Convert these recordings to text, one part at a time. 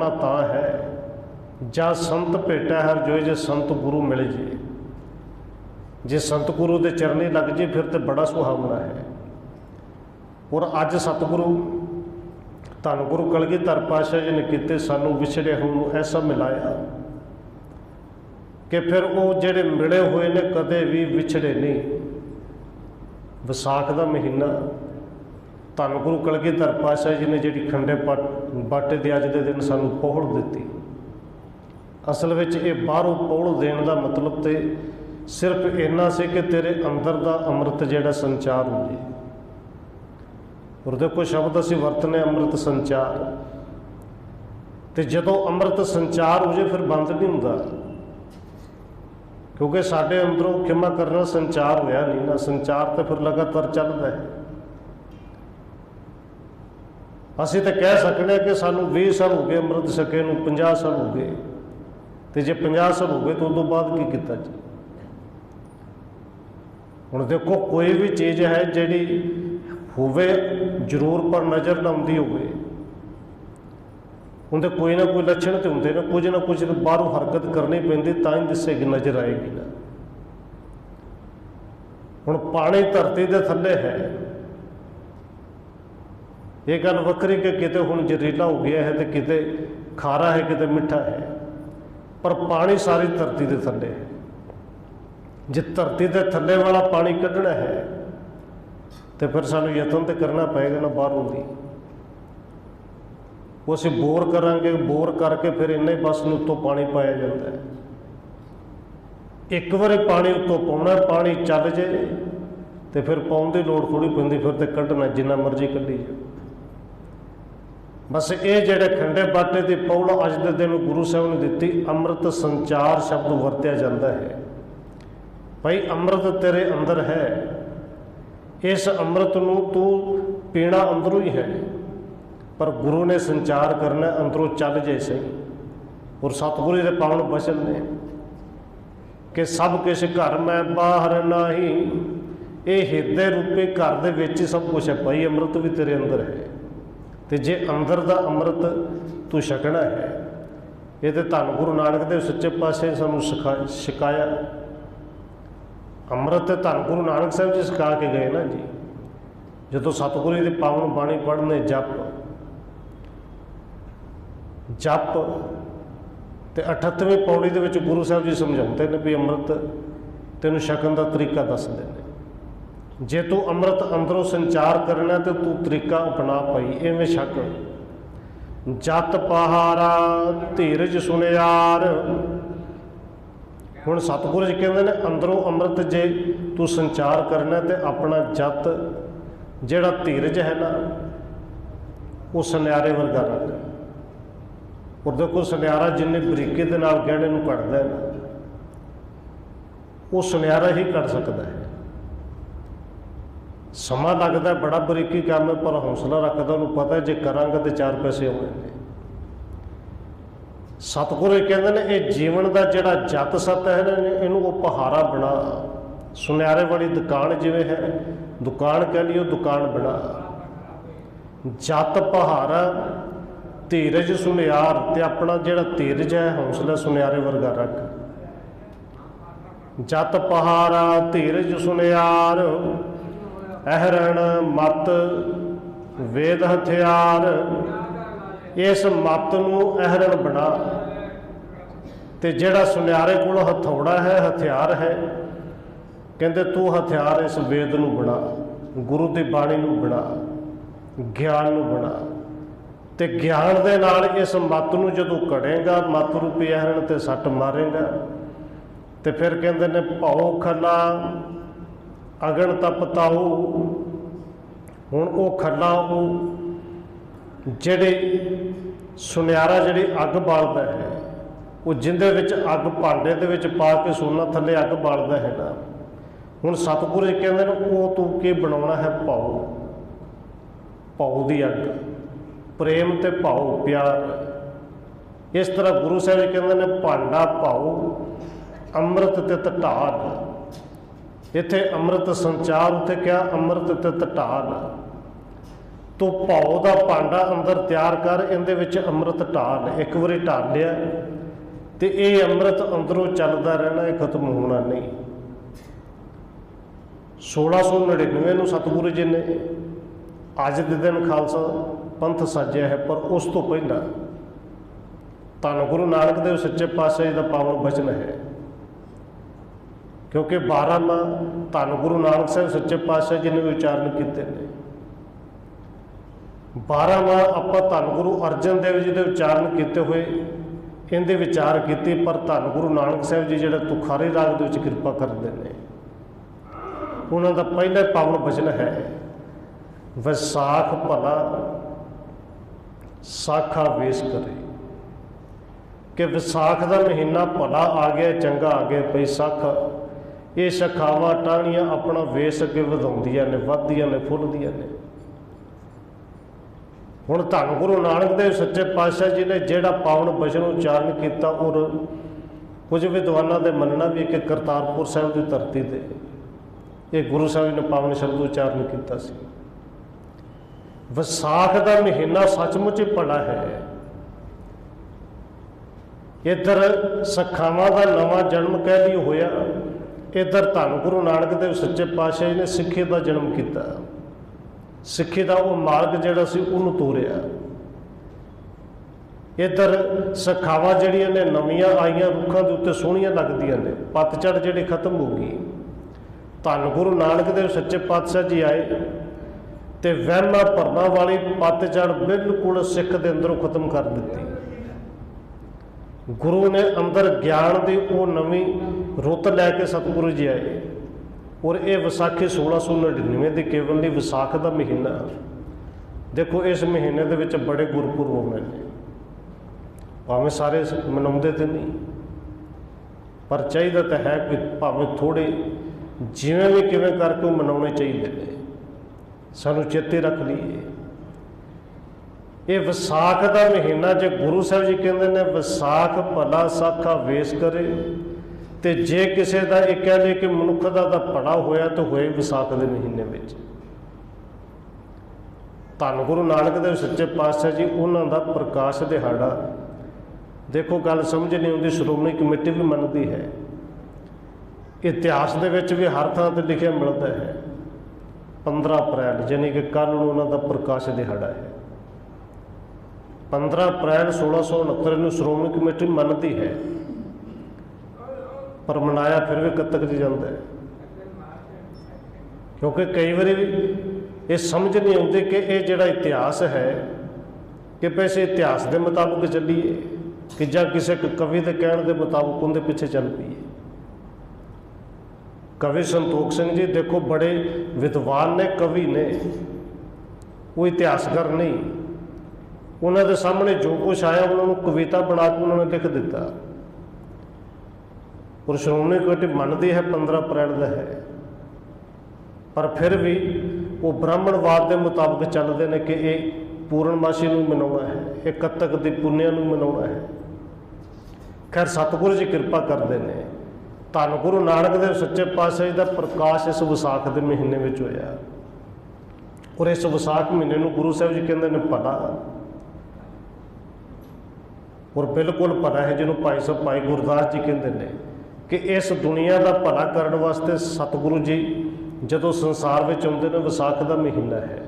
होना तां है जा संत भेटा हर जोए, जे संत गुरु मिल जे, जे संत गुरु के चरनी लग जे फिर तो बड़ा सुहावना है। और अज सतगुरु धन गुरु कलगीधर पातशाह जी ने किते सानू विछड़े होने ऐसा मिलाया कि फिर वो जेड़े मिले हुए ने कदे भी विछड़े नहीं। विसाख का महीना धन गुरु कलगीधर पातशाह जी ने जी खंडे बाटे की अज के दिन सानू पौड़ दी। असल में ये बाहरों पौड़ देने का मतलब तो सिर्फ इन्ना से कि तेरे अंदर का अमृत जेड़ा संचार हो जाए। और देखो शब्द असी वरतने अमृत संचार, तो जदों अमृत संचार हो जाए फिर बंद नहीं होता, क्योंकि साढ़े अंदरों खिमा करना संचार होया नहीं ना। संचार तो फिर लगातार चलता है। असी तो कह सकते कि सानू 20 साल हो गए अमृत छके नूं, 50 साल हो गए, तो जे 50 साल हो गए तो उस बाद की किया जी। हुण देखो कोई भी चीज़ है जिहड़ी होवे जरूर पर नज़र ना आउंदी होवे, उनके कोई ना कोई लक्षण तो होंगे ना कुछ तो बाहरों हरकत करनी पैंदी तां ही दिसेगी, नज़र आएगी ना। हुण पानी धरती के थल्ले है, ये गल वक्री कि किते हुण जहरीला हो गया है तो किते खारा है किते मिठा है, पर पानी सारी धरती के थल्ले है। जे धरती के थल्ले वाला पानी कढ़ना है तो फिर सानू यतन तो करना पेगा ना बाहरों की। वो असीं बोर करांगे, बोर करके फिर इन्ने बस नूं उत्तों पानी पाया जाता है। एक बार पानी उत्तों पाउणा, पानी चल जाए तो फिर पाउण की लोड़ थोड़ी पैंदी, फिर तो कढ़ना जिन्ना मर्जी कढ़ी जाए। बस ये जेड़े खंडे बाटे की पौड़ अज के दिन गुरु साहब ने दिती, अमृत संचार शब्द वरत्या जाता है। भाई अमृत तेरे अंदर है, इस अमृत नूं तू पीना अंदरों ही है, पर गुरु ने संचार करना अंदरों चल जाए सही। और सतगुरु के पावन वचन ने कि सब कुछ घर में बाहर नाही, ये हिरदे रूपी घर दे विच ही सब कुछ है। भाई अमृत भी तेरे अंदर है, तो जे अंदर का अमृत तू छकना है, ये तो धन गुरु नानक देव सच्चे पातशाह सानू सिखाया। अमृत धन गुरु नानक साहब जी सिखा के गए ना जी। जो सतगुरु की पावन बाणी पढ़ने जप तो 38वीं पौड़ी के विच गुरु साहब जी समझाते हैं भी अमृत तेन छकन का तरीका दसते हैं। जे तू अमृत अंदरों संचार करना तो तू तरीका अपना पाई, इवें छक। जत पहारा धीरज सुनियार। हुण सतगुरु जी कहते हैं अंदरों अमृत जे तू संचार करना तो अपना जत जेड़ा धीरज है ना वो सुनियारे वर्गा रख। और देखो सुनियारा जिन्नी बरीकी के नाल गहने नूं कढ़दा है ना, वो सुनियारा ही कढ़ सकता है। समा लगता है, बड़ा बरीकी काम है, पर हौसला रखता, उन्होंने पता है जे करांगा तो 4 पैसे आने। सतगुरु कहते हैं ये जीवन का जोड़ा जत सत है ना, इनू वो पहारा बना। सुनियारे वाली दुकान जिवें है, दुकान कह लियो, दुकान बना। जत पहारा धीरज सुनियार, ते अपना जोड़ा धीरज है हौसला सुनियारे वर्गा रख। जत पहारा धीरज सुनियार, अहरण मत वेद हथियार। इस मत नूं अहरण बना, ते जेड़ा सुनियारे कोल हथौड़ा है हथियार है, कहते तू हथियार इस वेद नूं बना, गुरु की बाणी नूं बना, ज्ञान नूं बना। ते ज्ञान दे नाल इस मत नूं जदों कड़ेगा, मत रूपी अहरण ते सट मारेगा, ते फिर कहते ने भाओ खला अगन तपताऊ। हुण वो खला वो जेड़ी सुनियारा जिहड़ी अग बालदा है, वो जिंदे विच अग भांडे दे विच पा के सोना थल्ले अग बालदा है ना। हुण सतगुरु जी कहंदे ने वो तू की बनाउणा है भाऊ, भाऊ दी अग, प्रेम ते भाऊ प्यार। इस तरह गुरु साहब जी कहंदे ने भांडा भाऊ अमृत ते ढाल। इत्थे अमृत संचार, उत्थे क्या अमृत ते ढाल। तो भाव का भांडा अंदर तैयार कर, इहदे विच अमृत ढाल। एक बारी ढाल लिया तो ये अमृत अंदरों चलता रहना, ये खत्म होना नहीं। 1699 ਨੂੰ सतगुरु जी ने अज के दिन खालसा पंथ साजिया है, पर उस तो पहला धन गुरु नानक देव सच्चे पातशाह जी का पावन वचन है। क्योंकि 12 माह धन गुरु नानक साहब सच्चे पातशाह जी ने उच्चारण किए हैं। 12 माह आप धन गुरु अर्जन देव जी के उच्चारण किए हुए इनके विचार किए, पर धन गुरु नानक साहब जी जो तुखारी राग के कृपा करते हैं, उन्हों का पहला पावन वचन है विसाख भला साखा वेश करे। कि विसाख का महीना भला आ गया, चंगा आ गया, पई साखा ये शाखावां टाहनियां अपना वेश अगे वधाउंदियां ने, वधदियां ने, फुलदियां ने। हुण धन गुरु नानक देव सच्चे पातशाह जी ने जिहड़ा पावन वचन उच्चारण किया, और कुछ विद्वानां दे मनना भी कि करतारपुर साहिब की धरती ते ये गुरु साहब ने पावन शब्द उच्चारण किया सी। विसाख का महीना सचमुच ही भला है। इधर सखावां का नवा जन्म कह लिए होया, इधर धन गुरु नानक देव सच्चे पातशाह जी ने सिक्खी का जन्म किया। सिक्खी का वो मार्ग जिहड़ा सी उहनूं तोरिया। इधर सखावां जिहड़ियां ने नवीआं आईयां रुखां दे उत्ते सोहणियां लगदियां ने, पतझड़ जिहड़ी खत्म हो गई। धन गुरु नानक देव सच्चे पातशाह जी आए तो वहमां भरमां वाली पतझड़ बिल्कुल सिख दे अंदरों खत्म कर दी। गुरु ने अंदर ज्ञान की वो नवी रुत लैके सतगुरु जी आए, और ये विसाखी 1699 की केवल नहीं, विसाख का महीना। देखो इस महीने के विच बड़े गुरपुरब होने ने, भावें सारे मनाउंदे तो नहीं, पर चाहिए तो है कि भावें थोड़े जिवें भी किवें करके मनाने चाहिए ने, सानू चेते रख लीए। ये विसाख का महीना जो गुरु साहब जी कहते हैं विसाख भला साखा वेश करे, तो जे किसी का ये कह ले कि मनुख का भला होया तो होए विसाख के महीने में। धन गुरु नानक देव सच्चे पातशाह जी उन्हों का प्रकाश दिहाड़ा। देखो गल समझ नहीं आती, श्रोमणी कमेटी भी मनती है, इतिहास के भी हर थां पर लिखा मिलता है 15 अप्रैल, यानी कि कल उन्होंने प्रकाश दिहाड़ा है। 15 अप्रैल 1669 श्रोमणी कमेटी मनती है, पर मनाया फिर भी कतक जी जाता है। क्योंकि कई बार ये समझ नहीं आती कि ये जोड़ा इतिहास है कि वैसे इतिहास के मुताबिक चलीए कि ਜਾਂ किसी कवि के कहने के मुताबिक उनके पीछे चल पईए। कवि संतोख सिंह जी देखो बड़े विद्वान ने, कवि ने, वो इतिहासकार नहीं। उन्होंने सामने जो कुछ आया उन्होंने कविता बना के उन्होंने लिख दिता, और श्रोमणी कमेटी मनती है 15 अप्रैल का है, पर फिर भी वो ब्राह्मणवाद के मुताबिक चलते हैं कि ये पूर्णमासी नूं मनाउणा है, ये कत्तक दी पुन्निया नूं मनाउणा है। खैर सतगुरु जी कृपा करते हैं, धन गुरु नानक देव सच्चे पातशाह जी का प्रकाश इस विसाख के महीने में होया, और इस विसाख महीने में गुरु साहब जी कहते हैं भला, और बिल्कुल भला है जिन्होंने भाई साहब भाई गुरदास जी कहते हैं कि इस दुनिया का भला करने वास्ते सतगुरु जी जदों संसार में आउंदे ने विसाख का महीना है,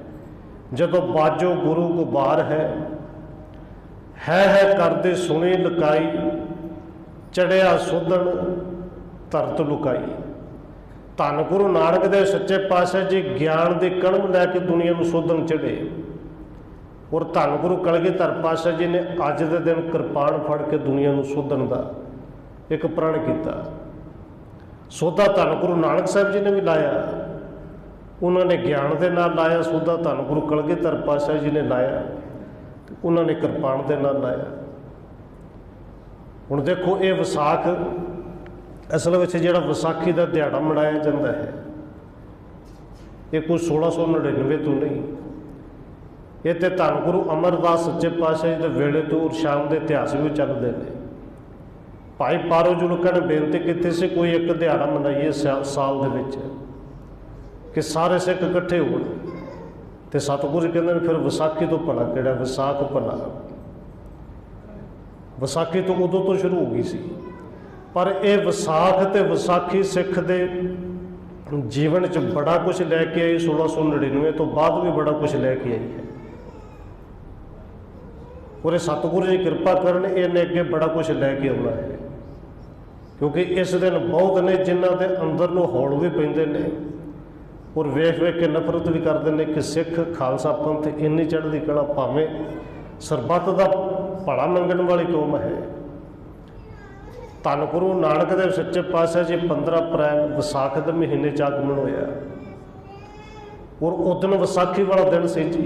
जदों बाजो गुरु गुबार है करदे सुनी लुकाई, चढ़िया सुधन धरत लुकाई। धन गुरु नानक देव सच्चे पातशाह जी ज्ञान की कणम लैके दुनिया को सोधन चढ़े, और धन गुरु कलगीधर पातशाह जी ने अज के दिन कृपान फड़ के दुनिया को सोधन का एक प्रण किया। सोधा धन गुरु नानक साहब जी ने भी लाया, उन्होंने ज्ञान के नाल लाया। सोधा धन गुरु कलगीधर पातशाह जी ने लाया, उन्होंने कृपान के नाल लाया। हुण देखो ये विसाख असल में जो विसाखी का दिहाड़ा मनाया जाता है, ये कोई 1699 तो नहीं, ये तो धन गुरु अमरदास सच्चे पातशाह जी के वेले तो और शाम के इतिहास भी चलते हैं। भाई पारो जुलका ने बेनती की सी कोई एक दिहाड़ा मनाइए साल के विच कि सारे सिख इकट्ठे हो, तो सतगुरु कहते हैं फिर विसाखी तो भला किहड़ा, विसाख भला। विसाखी तो उदों तो शुरू हो गई सी, पर यह विसाख ते विसाखी सिख दे जीवन च बड़ा कुछ लैके आई। 1699 तो बाद भी बड़ा कुछ लैके आई है, और सतगुरु जी कृपा करन इन्हें अगे बड़ा कुछ लैके आना है। क्योंकि इस दिन बहुत ने जिन्हों के अंदर नूं हौल भी पैंदे ने और वेख वेख के नफरत भी करते हैं कि सिख खालसा पंथ इन्नी चढ़ती कला, भावें सरबत का भला मंगण वाली कौम है। धन गुरु नानक देव सच्चे पातशाह जी 15 अप्रैल विसाख के महीने च आगमन होया, और उदन विसाखी वाला दिन सी जी,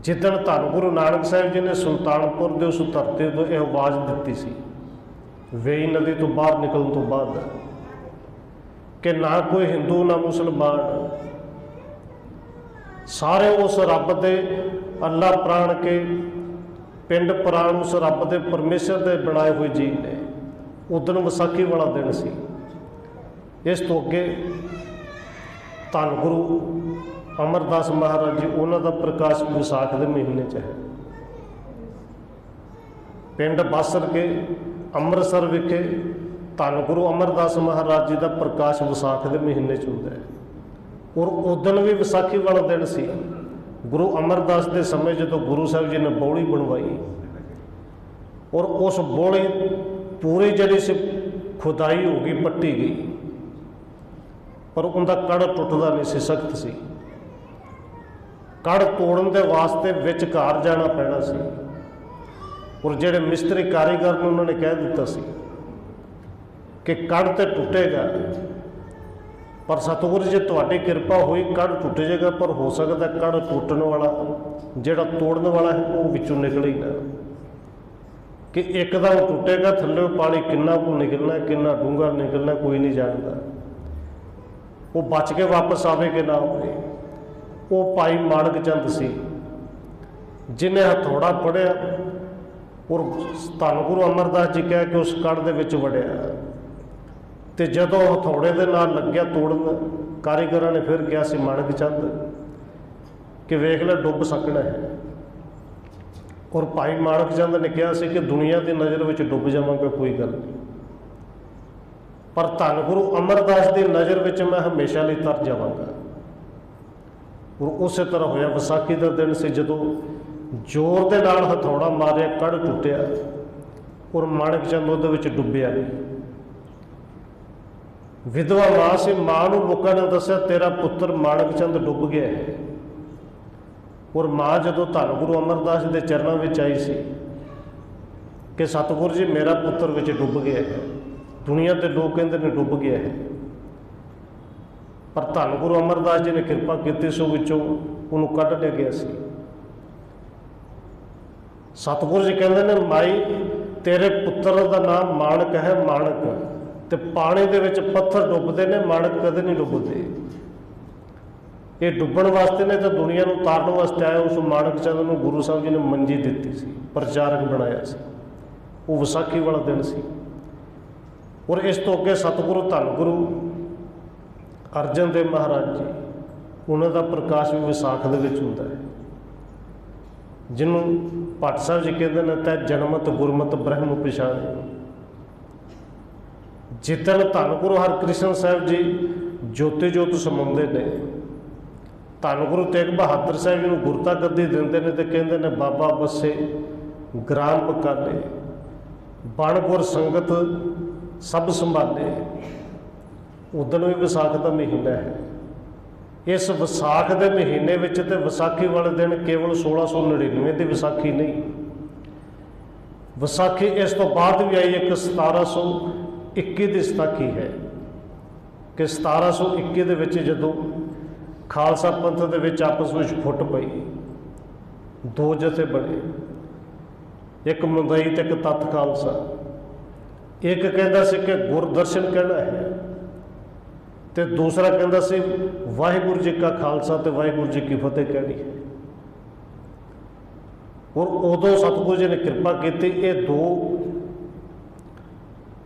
जिदन धन गुरु नानक साहिब जी ने सुल्तानपुर के उस धरती तो यह आवाज़ दी सी वेई नदी तो बाहर निकलने तो बाद कि ना कोई हिंदू ना मुसलमान, सारे उस रब दे अल्लाह प्राण के पिंड प्राण उस रब दे परमेश्वर दे बनाए हुए जी ने। उदन विसाखी वाला दिन सी। इस तो अगे धन गुरु अमरदास महाराज जी, उन्हों का प्रकाश विसाख के महीने च है। पिंड बासर के अमृतसर विखे धन गुरु अमरदास महाराज जी का प्रकाश विसाख के महीने च होता है, और उदन भी विसाखी वाला दिन सी। गुरु अमरदास के समय जो गुरु साहब जी ने बौली बनवाई, और उस बौली पूरी जड़ी से खुदाई हो गई, पट्टी गई, पर उनका कड़ टुटदा नहीं सी, सख्त सी। कड़ तोड़न के वास्ते विचकार जाना पैना सी, और जेडे मिस्त्री कारीगर ने उन्होंने कह दिता सी कि कड़ तो टुटेगा, पर सतगुरु जी तुहाडी कृपा हुई कड़ टुट जाएगा, पर हो सकता कड़ टुटन वाला जेड़ा तोड़न वाला है वो विचों निकले ही ना, कि एकदम टुटेगा, थल्ले पानी किन्ना को निकलना, किन्ना डूंगा निकलना कोई नहीं जानता, वो बच के वापस आवे कि ना आवे। वो भाई माणक चंद सी जिन्हें हथौड़ा पढ़िया और धन गुरु अमरदास जी कह के उस कड़ दे विच वड़िया, तो जदों हथौड़े दे नाल लग्या तोड़न, कारीगर ने फिर कहा सी माणक चंद कि वेख ले डुब सकना है, और भाई माणक चंद ने कहा सी कि दुनिया की नज़र में डुब जावांगा, कोई गल नहीं, पर धन गुरु अमरदास की नज़र में मैं हमेशा लिए तर जावांगा। और उस तरह होया विसाखी का दिन से जदों जोर के नाल हथौड़ा मारिया, कड़ टुटिया, और माणक चंद उहदे विच डुब्बिया नहीं। विधवा मां से मां नूं लोकां ने दस्सिया तेरा पुत्र माणक चंद डुब गया है, और मां जदों धन गुरु अमरदास के चरणों में आई सी कि सतगुरु जी मेरा पुत्र विच डुब गया है, दुनिया के लोग कहते ने डुब गया है, पर धन गुरु अमरदास जी ने कृपा की सो विचों उन्होंने कढ़ लिया गया सी। सतगुरु जी कहते हैं माई तेरे पुत्र का नाम माणक है, माणक ते पानी दे विच पत्थर डुबते ने, माणक कदे नहीं डुबते। ये डुबण वास्ते ने तो दुनिया को तारन वास्ते आया। उस माणक चंद नूं गुरु साहब जी ने मंजी दी सी, प्रचारक बनाया सी, वो विसाखी वाला दिन सी। और इस तो अगे सतगुरु धन गुरु अर्जन देव महाराज जी, उन्हों का प्रकाश भी विसाख दे विच हुंदा है, जिन्हों भट्ट साहब जी कहते हैं तै जनमत गुरमत ब्रह्म पछाणे। जिदन धन गुरु हरकृष्ण साहब जी ज्योति जोत समाउंदे ने, धन गुरु तेग बहादुर साहब जी नूं गुरता गद्दी दिंदे ने, तो कहते हैं बाबा बसे ग्राम पकाले, बण गुर संगत सब संभाले। उदन भी विसाख का महीना है। इस विसाख के महीने में तो विसाखी वाले दिन केवल 1699 की विसाखी नहीं, विसाखी इस तो बाद भी आई एक 1721 की विसाखी है कि 1721 के विच जदों खालसा पंथ के विच आपस में फुट पई, दो जथे बने, एक मुंदई ते एक तत् खालसा। एक कहता सी कि गुरदर्शन कहना है, तो दूसरा कहता सी वाहिगुरू जी का खालसा तो वाहिगुरू जी की फतेह कहनी है। और उदों सतगुरु जी ने कृपा की, ये दो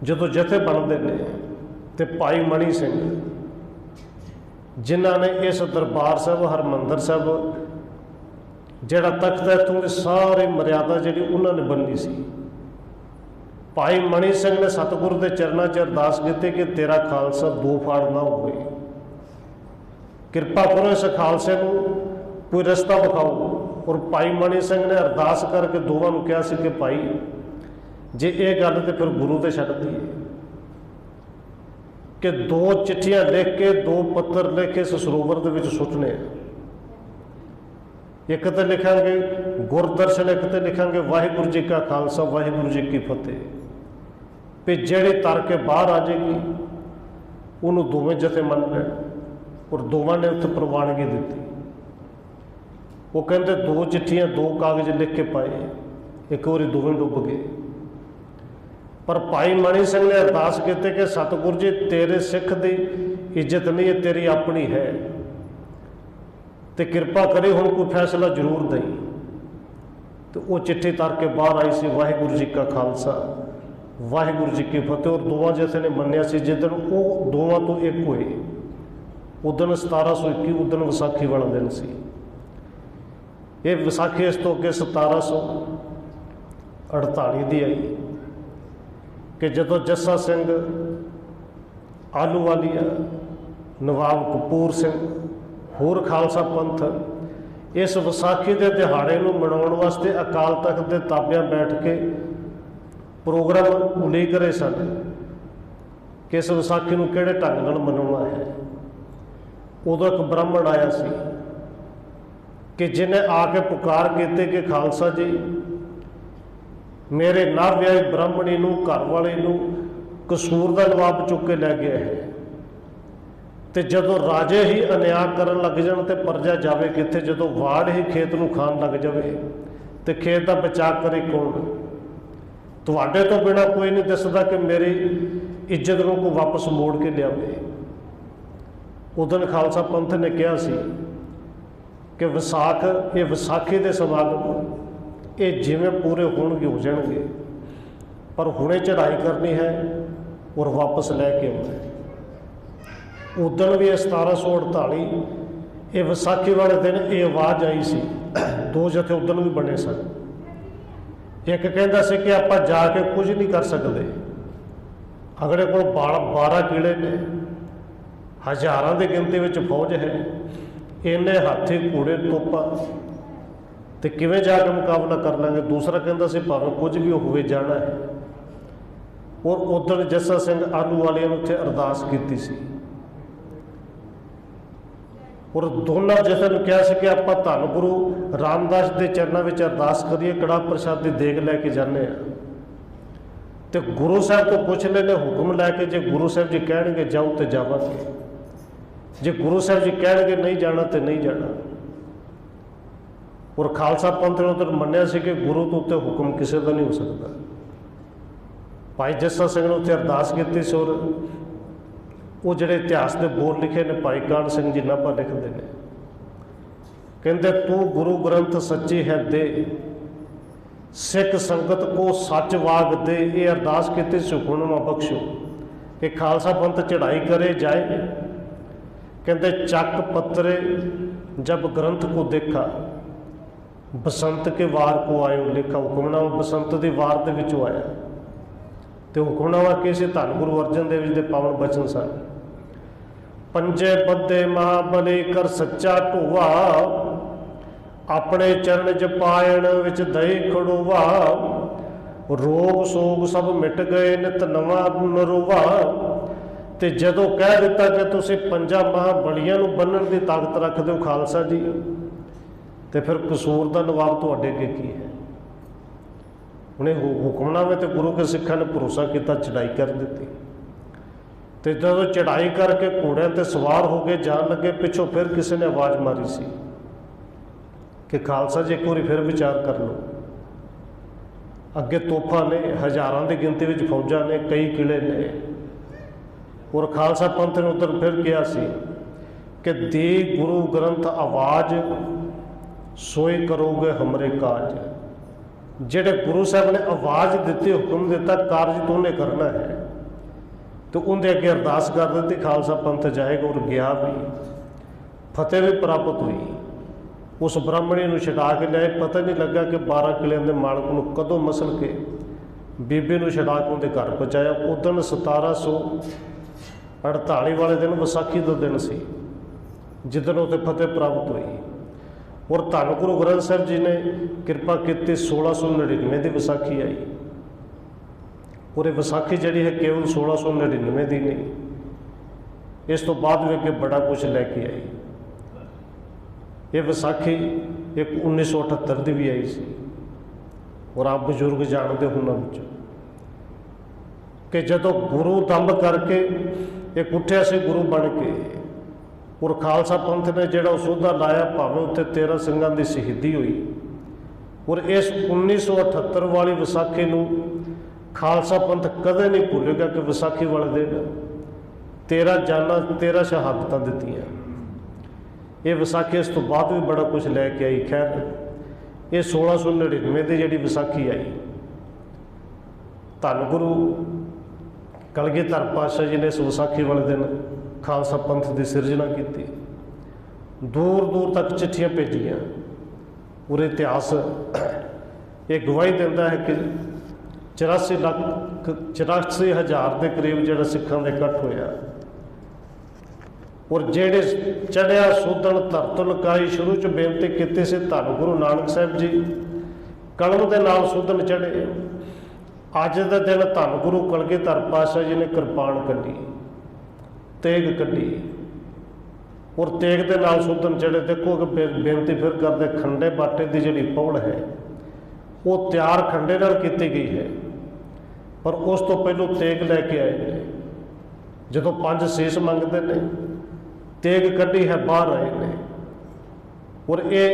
जो जथे बनते हैं, तो भाई मणि सिंह जिन्हां ने इस दरबार साहब हरमंदर साहब जिहड़ा तख्त है इत्थों की सारी मर्यादा जिहड़ी उन्होंने बन्नी सी। भाई मणि सिंह ने सतगुरु के चरणों च अरदास की कि तेरा खालसा दो फाड़ ना होवे, किरपा करो इस खालसे को कोई रस्ता विखाओ। और भाई मणि सिंह ने अरदास करके दोवां नूं कहा सी कि भाई जे ये गल तो फिर गुरु ते छड्ड दईए कि दो चिट्ठियां लिख के दो पत्र लिख के इस सरोवर दे विच सुੱਟने। एक तो लिखांगे गुरदर्शन, एक तो लिखांगे वाहिगुरू जी का खालसा वाहिगुरू जी की फतेह। भी ਜਿਹੜੀ तर के बाहर आ जाएगी उन्होंने दोवें जथे मन लैण। और दोवां ने उत्थे प्रवानगी दी। वो कहते दो चिट्ठियां दो कागज लिख के पाए, एक बारी दोवें डुब गए। पर भाई मणि सिंह ने अरदास की कि सतगुरु जी तेरे सिख की इज्जत नहीं है, तेरी अपनी है, तो कृपा करी हुण कोई फैसला जरूर दई। तो वो चिट्ठी तर के बाहर आई सी वाहिगुरू जी का खालसा वाहिगुरू जी की फतेह। और दोवां जथे ने मन्निया सी जिदन वो दोवां तो एक होए उदन 1721 उदन विसाखी वाला दिन सी। ये विसाखी इस तो अगे 1748 की आई कि जदों जस्सा सिंह आलूवालिया, नवाब कपूर सिंह, होर खालसा पंथ इस विसाखी के दिहाड़े को मनाने वास्ते अकाल तख्त के ताबिया बैठ के प्रोग्राम उलीक रहे सन कि इस विसाखी को किहड़े ढंग नाल मनाउणा है। उदों एक ब्राह्मण आया सी कि जिन्हें आके पुकार की कि खालसा जी मेरे ना विआही ब्राह्मणी नूं घर वाले नूं कसूर का नवाब चुक के लै गया है, तो जदों राजे ही अन्याय करन लग जाण ते प्रजा जावे कित्थे। जदों वाड़ ही खेत नूं खाण लग जावे तो खेत का बचा करे कौन। तुहाडे तो बिना कोई नहीं दसदा कि मेरी इज्जत नूं को वापस मोड़ के लियावे। उदन खालसा पंथ ने कहा सी कि विसाख ये विसाखी के समागम ये जिवें पूरे होणगे हो जाणगे, पर हुणे चढ़ाई करनी है और वापस लैके आउणा है। उदन भी 1748 ये विसाखी वाले दिन ये आवाज़ आई सी। दो जथे उदन भी बने सन। एक कहता सी कि आपां जाके कुछ नहीं कर सकते, अगले को 12 किले ने, हज़ारां की गिनती में फौज है, इन्ने हाथी घोड़े तोपा, तो किवें जाके मुकाबला कर लेंगे। दूसरा कहता सी भावें कुछ भी होवे जाना है। और उदन जस्सा सिंह आलूवालिया ने उत्थे अरदास की सी। और दोनों जथे ने कहा कि आप धन गुरु रामदास के चरणों में अरदास करिए, कड़ा प्रसाद की देग लैके जाने। तो गुरु साहब तो पुछ लेने हुक्म लैके, जो गुरु साहब जी कहेंगे जाओ तो जावांगे, जे गुरु साहब जी कहेंगे नहीं जाना तो नहीं जाना। और खालसा पंथ ने उधर मन्निया सी कि गुरु तो उत्ते हुक्म किसी का नहीं हो सकता। भाई जस्सा सिंह ने उत्थे अरदास की सी। और वो जिहड़े इतिहास के बोल लिखे ने भाई कान सिंह जी नाभा लिखते हैं, कहते तू गुरु ग्रंथ सच्ची है दे, सिख संगत को सच वाग दे। ये अरदास की सुखुणमा बख्शो कि खालसा पंथ चढ़ाई करे जाए। कहते चक पत्रे जब ग्रंथ को देखा, बसंत के वार को आयो लेखा। हुक्मनामा बसंत की वार के विचों आया। तो हुक्मनामा की सी धन गुरु अर्जन देव जी के पावन बचन सन। पंजे बद्दे महाबली कर सच्चा ढोवा, अपने चरण च पायण विच दई खड़ोवा। रोग सोग सब मिट गए नित नवा नरोवा। तो जदों कह दिता कि तुसीं पंजा महाबलियां नूं बन्नण की ताकत रखते हो खालसा जी, तो फिर कसूर का नवाब तुहाडे अगे की है। उन्हें हुक्मनामे तो गुरु के सिखा ने भरोसा किया, चढ़ाई कर दी। तो जब चढ़ाई करके घोड़े पर सवार हो गए जान लगे, पिछों फिर किसी ने आवाज़ मारी सी कि खालसा जी एक बार फिर विचार कर लो। अगे तोफा ने, हज़ारां की गिनती में फौजा ने, कई किले ने। और खालसा पंथ ने उधर फिर कहा सी कि दी गुरु ग्रंथ आवाज़ सोई करोगे हमरे काज। जेड़े गुरु साहब ने आवाज़ दी, हुक्म दिता, कारज तो उन्हें करना है। तो उनके अगे अरदास कर दी, खालसा पंथ जाएगा। और गया भी फतेह भी प्राप्त हुई। उस ब्राह्मणी नूं छड़ा के लियाए, पता नहीं लगा कि 12 किलियां दे मालक नूं कदों मसल के बीबी नूं छड़ा के उहदे घर पहुँचाया। उदण 1748 वाले दिन विसाखी का दिन सी जिदन उत्ते फतेह प्राप्त हुई। और धन गुरु ग्रंथ साहिब जी ने कृपा की 1699 की विसाखी आई। और ये विसाखी जी है केवल 1699 की नहीं, इस तो बाद भी अगे बड़ा कुछ लैके आई। ये विसाखी एक 1978 की भी आई सी। और आप बजुर्ग जानते हो उन्होंने कि जदों गुरु दंभ करके एक उठिया से गुरु बन के, और खालसा पंथ ने जो सौदा लाया, भावें उत्ते 13 सिंघां की शहीदी हुई। और इस 1978 वाली विसाखी नूं खालसा पंथ कदे नहीं भुलेगा कि विसाखी वाले दिन 13 जाना 13 शहादतां दित्तियां। ये विसाखी इस तो बाद भी बड़ा कुछ लैके आई। खैर ये 1699 की जी विसाखी आई, धन गुरु कलगीधर पातशाह जी ने इस विसाखी वाले दिन खालसा पंथ की सिरजना की। दूर दूर तक चिट्ठियां भेजियां। और इतिहास ये गवाही देता है कि 84,00,000 के करीब जो सिखां का इकट्ठ होया। और जेड़े चढ़िया सुदन धरत लुकाई शुरू च बेनती की सी धन गुरु नानक साहिब जी कलम के नाल सुदन चढ़े। अज के दिन धन गुरु कलगीधर पातशाह जी ने कृपान कढ़ी, तेग कढ़ी, और तेग के नाल सुदन चढ़े। देखो कि बेनती फिर करते खंडे बाटे की जी पौड़ है वो तैयार खंडे नाल की गई है, पर उस तो पहलों तेग लैके आए ने। जो 5 शीस मंगते हैं, तेग कढ़ी है, बाहर आए ने। और ये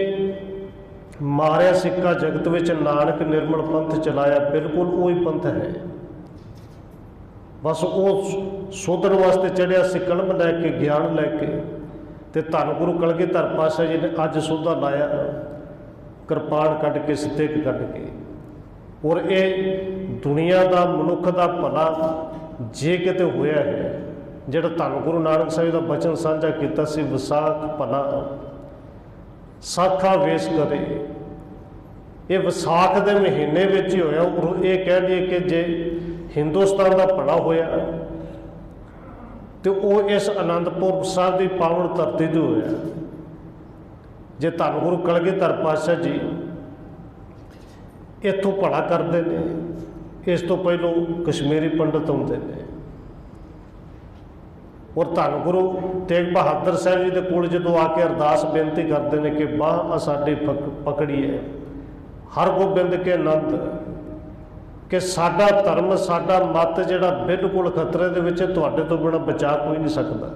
मारिया सिक्का जगत विच नानक निर्मल पंथ चलाया, बिल्कुल वही पंथ है। बस वो सोधन वास्ते चढ़िया सी कलम लैके, ज्ञान लैके। तो धन गुरु कलगीधर पातशाह जी ने अज सोधा लाया, कृपान कढ़ के, तेग कढ़ के। और ये दुनिया का मनुख का भला जे किते होया है, जिहड़ा धन गुरु नानक साहिब का बचन साझा किया सी, विसाख भला साखा वेश करे। ये विसाख के महीने में ही होया। और ये कह लिए कि जे हिंदुस्तान का भला होया तो वो इस आनंदपुर साहब की पावन धरती तो होया। जे धन गुरु कलगीधर पातशाह जी इत्थों भला करते हैं, इस तो पहलों कश्मीरी पंडित आते हैं। और धन गुरु तेग बहादुर साहब जी के कोल जो आके अरदास बेनती करते हैं कि बाह साडी पकड़ी है हर गोबिंद के आनंद, कि साडा धर्म साडा मत जिहड़ा बिल्कुल खतरे दे विच, तुहाडे तो बिना बचा कोई नहीं सकता।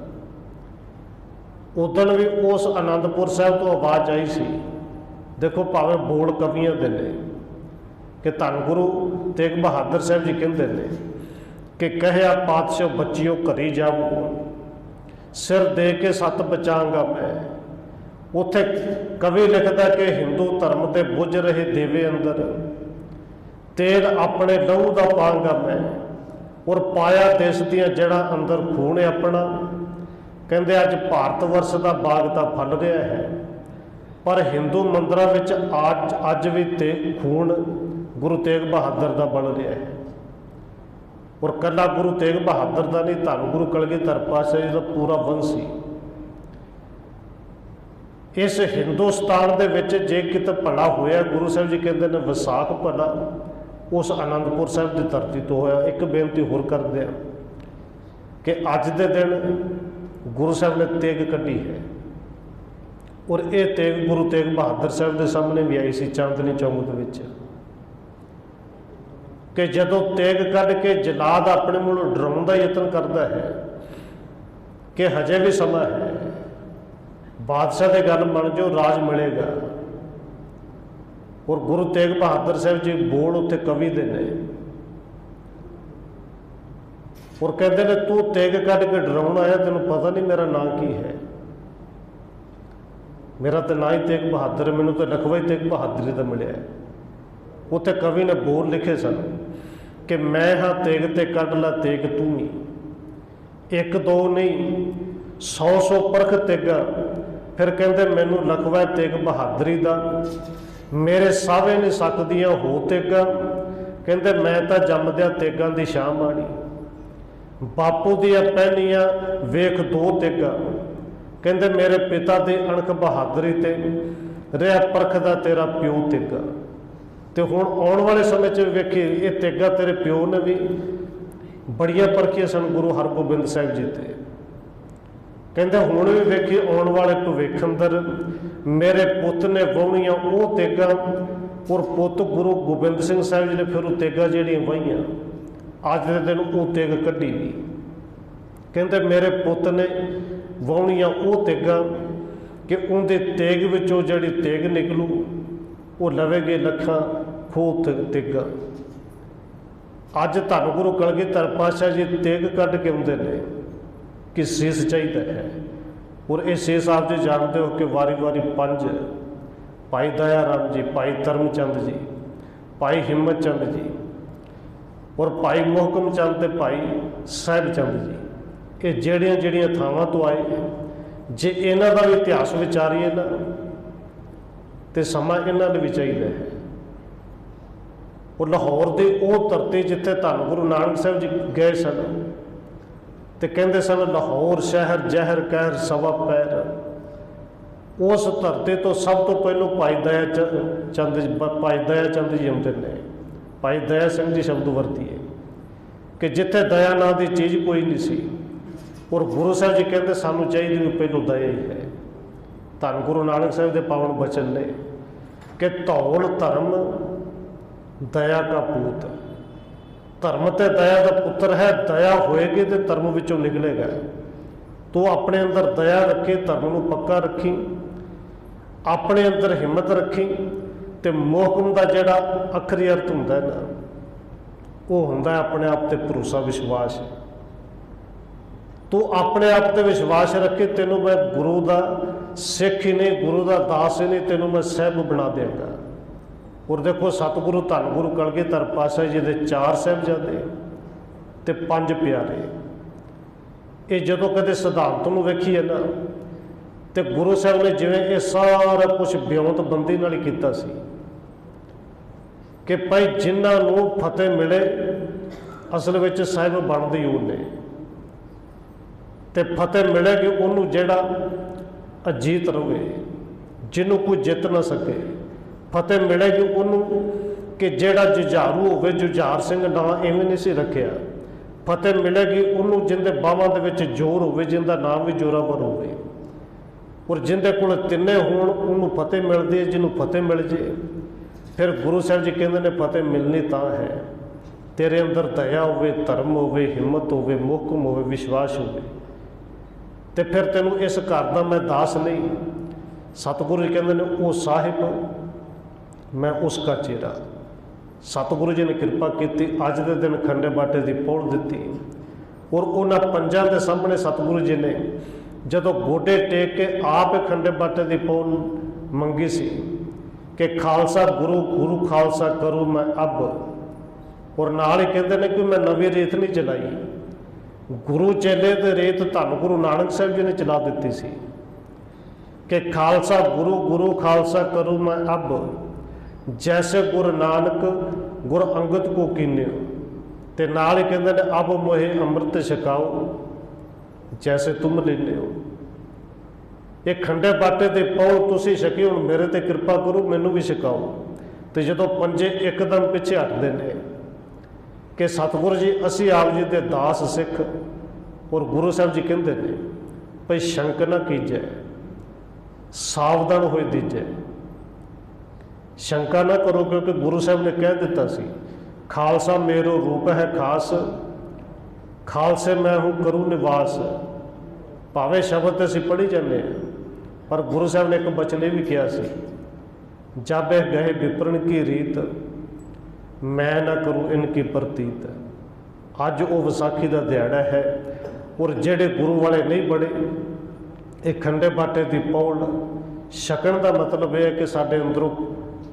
उदण भी उस आनंदपुर साहब तो आवाज़ आई सी। देखो भावें बोल कवियां दे ने कि धन गुरु तेग बहादुर साहब जी कहते हैं कि कहया पातशाह बच्चियों घरी जाओ, सिर दे के सत बचांगा मैं। उत्थे कवि लिखता कि हिंदू धर्म के बुझ रहे देवे अंदर, तेल अपने लहू का पांगा मैं। और पाया देश दियां जड़ा अंदर खून है अपना। कहते अज भारत वर्ष का बाग तो फल रहा है, पर हिंदू मंदिरों में अज भी खून गुरु तेग बहादुर का बन रहा है। और कला गुरु तेग बहादुर का नहीं, धन गुरु कलगीधर पातशाह जी का पूरा वंश ही इस हिंदुस्तान के विच जे किते भला होया। गुरु साहब जी कहते हैं विसाख भला उस आनंदपुर साहब की धरती तो होया। एक बेनती होर करते हैं कि अज के दिन गुरु साहब ने तेग कढ़ी है। और ये तेग गुरु तेग बहादुर साहब के सामने भी आई सी चांदनी चौक के, कि जदों तेग कढ़ के जलाद अपने मुँह डराउण का यतन करता है कि हजे भी समा है, बादशाह की गल मन जो राज मिलेगा। और गुरु तेग बहादुर साहब जी बोल उत्थे कवि दे ने, और कहते हैं तू तेग कढ़ के डराउण आया, तेन पता नहीं मेरा नाम की है। मेरा तो ना ही तेग बहादुर, मैनू तो लखवा ही तेग बहादुरी का मिले। उत्थे कवि ने बोल लिखे सन कि मैं हाँ तेग ते कढ़ ला तेग तू ही, एक दो नहीं 100 परख तेगा फिर कहते मैनू लखवा तेग बहादरी दा, मेरे सावे नहीं सकदियां हो तेगा। कहते मैं तो जमद्या तेगां दी शाह माड़ी, बापू दियां पहनियां वेख दो तेगा। कहते मेरे पिता दी अणख बहादरी ते रहा परखदा तेरा प्यो तेगा। तो हुण आने वाले समय च वेखी ये तेगा तेरे प्यो ने भी बड़िया परखियां सन गुरु हरगोबिंद साहिब जी ते। कहते हुण भी वेखी आने वाले भविख अंदर मेरे पुत ने वाहणियां वो तेगा, और पुत गुरु गोबिंद सिंह साहिब जी ने फिर वो तेगा जिहड़ियां वाहियां अज के दिन वो तेग कढ़ी भी। कहते मेरे पुत ने वाहणियां वो तेगा कि उनकी तेग विचों जिहड़ी तेग निकलू वो लवेगे लखां खूह तेगा। अज धन गुरु कलगीधर पातशाह जी तेग कढ़ के आउंदे ने कि सीस चाहिए है, और ये सीस आप जी जानते हो कि वारी वारी पंज भाई दया राम जी, भाई धर्मचंद जी, भाई हिम्मत चंद जी और भाई मोहकम चंद ते भाई साहिब चंद जी, ये जड़ियाँ जड़ियाँ थावां तो आए। जे इन्हां दा भी इतिहास विचारीए ना तो समा इन्हां नूं भी चाहिए है। और लाहौर की वो धरती जिथे धन गुरु नानक साहिब जी गए सन तो कहते सन लाहौर शहर जहर कहर सवा पैर। उस धरती तो सब तो पहलों भाई दया चंद जी आते ने, भाई दया सिंह जी शब्द वरतीए कि जिथे दया ना की चीज़ कोई नहीं सी। और गुरु साहब जी कहते सानू चाहिए भी पहलों दया ही है। धन गुरु नानक साहिब के पावन बचन ने कि धौल धर्म दया का पूत, धर्म ते दया का पुत्र है। दया होएगी तो धर्म विचों निकलेगा। तो अपने अंदर दया रखी, धर्म को पक्का रखी, अपने अंदर हिम्मत रखी। तो मोहकम का जोड़ा अखरी अर्थ होंदा है ना, वो होंदा अपने आप ते भरोसा विश्वास। तो अपने आप ते विश्वास रखे, तेनों मैं गुरु का सिख ही नहीं, गुरु का दास ही नहीं, तेनों मैं साहिब बना देंगा। और देखो सतगुरु धन गुरु कलगीधर पातशाह जी के 4 साहिबजादे ते 5 प्यारे। ये जदों कदे सिद्धांत में वेखीए ना तो गुरु साहब ने जिवें ये सारा कुछ ब्योंतबंदी नाल ही कीता सी कि भाई जिन्हां नूं फतेह मिले असल विच साहिब बनदे ही उन्हें, तो फतेह मिले कि उन्होंने जिहड़ा अजीत रहे, जिन्हों कोई जित ना सके। फतेह मिलेगी उन्होंने कि जेड़ा जुझारू होवे, जुझार सिंह नाम इवें नहीं सी रखिया। फतेह मिलेगी उन्होंने जिंदे बावां दे विच जोर होवे, जिंदा नाम भी जोरावर होवे। और जिंदे कोल तिन्ने होण उन्होंने फतेह मिलदी है, जिन्हों फतेह मिल जे। फिर गुरु साहब जी कहंदे ने फतेह मिलनी तां है तेरे अंदर दया होवे, धर्म होवे, हिम्मत होवे, मोहकम होवे, विश्वास होवे। तो फिर तेनों इस घर का मैं दास नहीं। सतगुरु जी कहंदे ने वो साहिब मैं उसका चेहरा। सतगुरु जी ने कृपा की, अज के दिन खंडे बाटे की पौड़ दी। और उन्होंने पंजां के सामने सतगुरु जी ने जदों गोडे टेक के आप खंडे बाटे की पौड़ मंगी सी कि खालसा गुरु, गुरु खालसा करूँ मैं अब। और नाल ही कहते हैं कि मैं नवी रीत नहीं चलाई, गुरु चेले तो रीत धन गुरु नानक साहिब जी ने चला दी सी कि खालसा गुरु, गुरु खालसा करूँ मैं अब। जैसे गुरु नानक गुरु अंगद को कीन्यो, ते नाल ही कहते हैं अब मोहे अमृत छकाओ जैसे तुम लेने हो। ये खंडे बाटे के पौड़ तुसी छकी, हुण मेरे ते कृपा करो, मैनू भी छकाओ। तो जदों पंजे एकदम पिछे हटते हैं कि सतगुरु जी असी आप जी के दास सिख। और गुरु साहब जी कहते हैं भाई शंक ना कीजै, सावधान होए दीजै। शंका ना करो, क्योंकि गुरु साहब ने कह दिता सी खालसा मेरो रूप है खास, खालसे मैं हूँ करूँ निवास। भावें शब्द असीं पढ़ी जाने, पर गुरु साहब ने एक बचन भी किया सी, जाबे गए विपरण की रीत मैं ना करूँ इनकी प्रतीत। अज वो विसाखी का दिहाड़ा है। और जेड़े गुरु वाले नहीं बड़े, एक खंडे बाटे की पौड़ छकण का मतलब यह है कि साडे अंदरों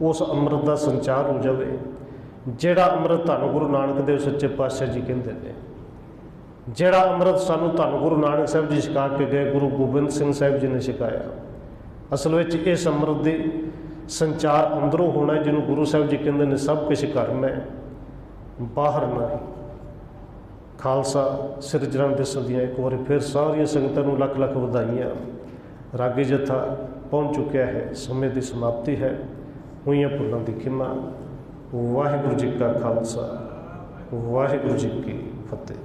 उस अमृत का संचार हो जाए, जेड़ा अमृत धन गुरु नानक देव सच्चे पातशाह जी कहते हैं। जेड़ा अमृत सानू धन गुरु नानक साहिब जी छका के गए, गुरु गोबिंद सिंह साहिब जी ने छकाया। असल में ये समृद्ध दी संचार अंदरों होना है, जिन्होंने गुरु साहब जी कहते हैं सब कुछ घर में बाहर ना। खालसा सिरजणा दिवस दियाँ एक बार फिर सारिया संगतां नूं लख लख वधाइयां। रागी जत्था पहुँच चुकिया है, समय की समाप्ति है। होइयां भुल्लां दी खिमा। वाहिगुरू जी का खालसा, वाहिगुरू जी की फतेह।